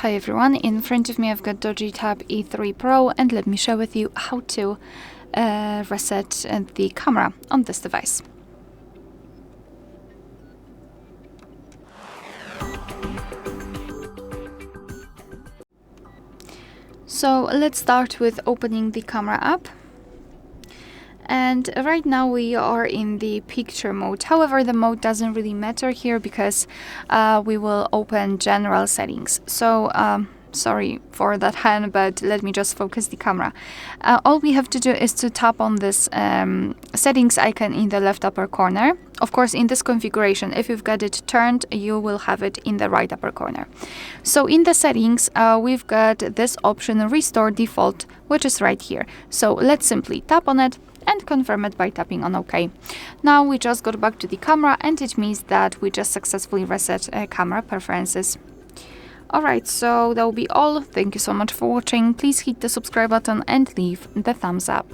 Hi everyone, in front of me I've got DOOGEE Tab E3 Pro, and let me share with you how to reset the camera on this device. So let's start with opening the camera app. And right now we are in the picture mode. However, the mode doesn't really matter here because we will open general settings. So sorry for that hand, but let me just focus the camera. All we have to do is to tap on this settings icon in the left upper corner. Of course, in this configuration, if you've got it turned, you will have it in the right upper corner. So in the settings, we've got this option, Restore Default, which is right here. So let's simply tap on it and confirm it by tapping on OK. Now we just got back to the camera, and it means that we just successfully reset camera preferences. Alright, so that will be all. Thank you so much for watching. Please hit the subscribe button and leave the thumbs up.